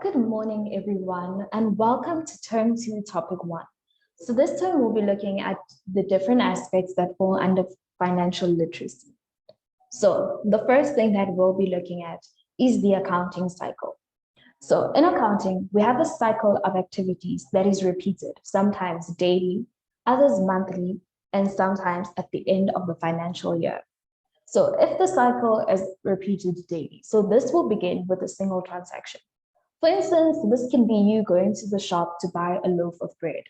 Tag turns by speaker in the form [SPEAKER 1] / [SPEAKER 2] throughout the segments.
[SPEAKER 1] Good morning, everyone, and welcome to Term 2, Topic 1. So this term we'll be looking at the different aspects that fall under financial literacy. So the first thing that we'll be looking at is the accounting cycle. So in accounting, we have a cycle of activities that is repeated, sometimes daily, others monthly, and sometimes at the end of the financial year. So if the cycle is repeated daily, so this will begin with a single transaction. For instance, this can be you going to the shop to buy a loaf of bread.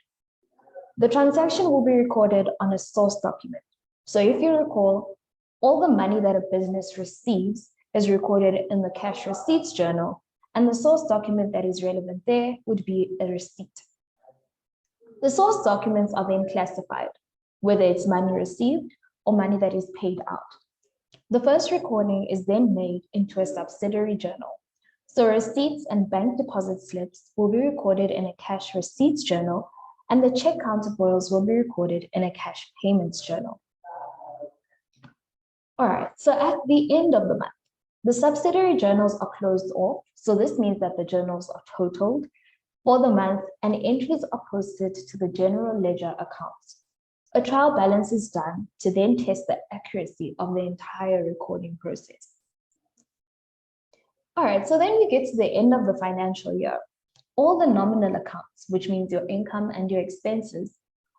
[SPEAKER 1] The transaction will be recorded on a source document. So if you recall, all the money that a business receives is recorded in the cash receipts journal, and the source document that is relevant there would be a receipt. The source documents are then classified, whether it's money received or money that is paid out. The first recording is then made into a subsidiary journal. So receipts and bank deposit slips will be recorded in a cash receipts journal, and the check counterfoils will be recorded in a cash payments journal. All right, so at the end of the month, the subsidiary journals are closed off. So this means that the journals are totaled for the month and entries are posted to the general ledger accounts. A trial balance is done to then test the accuracy of the entire recording process. All right, so then we get to the end of the financial year. All the nominal accounts, which means your income and your expenses,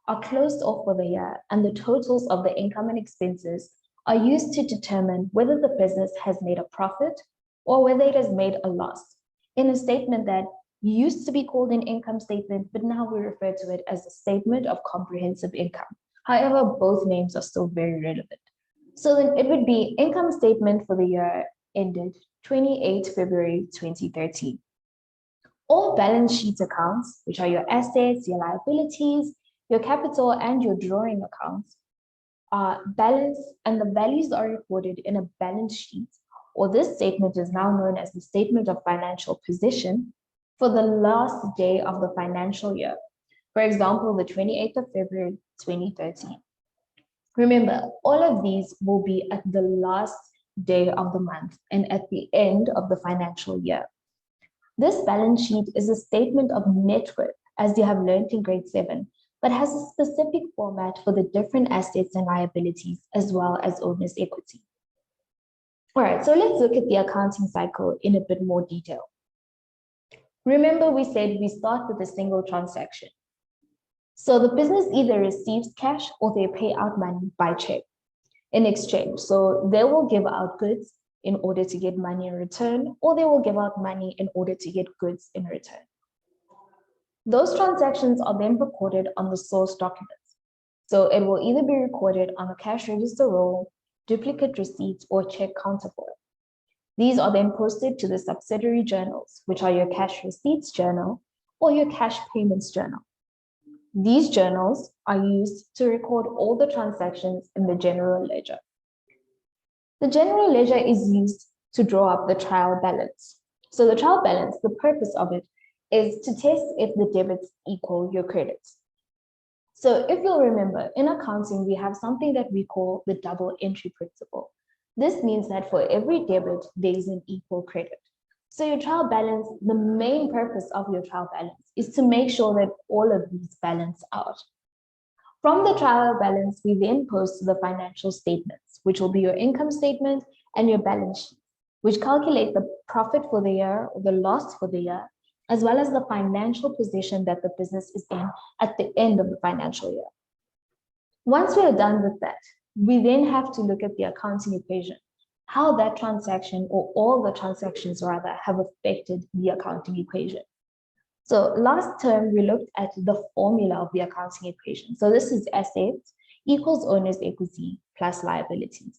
[SPEAKER 1] are closed off for the year, and the totals of the income and expenses are used to determine whether the business has made a profit or whether it has made a loss, in a statement that used to be called an income statement, but now we refer to it as a statement of comprehensive income. However, both names are still very relevant. So then it would be income statement for the year ended 28 February 2013. All balance sheet accounts, which are your assets, your liabilities, your capital, and your drawing accounts, are balanced, and the values are recorded in a balance sheet, or this statement is now known as the statement of financial position, for the last day of the financial year. For example, the 28th of February 2013. Remember, all of these will be at the last day of the month and at the end of the financial year. This balance sheet is a statement of net worth, as you have learned in grade 7, but has a specific format for the different assets and liabilities, as well as owner's equity. All right, so let's look at the accounting cycle in a bit more detail. Remember, we said we start with a single transaction. So the business either receives cash or they pay out money by check in exchange. So they will give out goods in order to get money in return, or they will give out money in order to get goods in return. Those transactions are then recorded on the source documents. So it will either be recorded on a cash register roll, duplicate receipts, or check counterfoil. These are then posted to the subsidiary journals, which are your cash receipts journal or your cash payments journal. These journals are used to record all the transactions in the general ledger. The general ledger is used to draw up the trial balance. So the trial balance, the purpose of it is to test if the debits equal your credits. So if you'll remember, in accounting, we have something that we call the double entry principle. This means that for every debit, there is an equal credit. So your trial balance, the main purpose of your trial balance is to make sure that all of these balance out. From the trial balance, we then post the financial statements, which will be your income statement and your balance sheet, which calculate the profit for the year or the loss for the year, as well as the financial position that the business is in at the end of the financial year. Once we are done with that, we then have to look at the accounting equation, how that transaction, or all the transactions rather, have affected the accounting equation. So last term, we looked at the formula of the accounting equation. So this is assets equals owner's equity plus liabilities.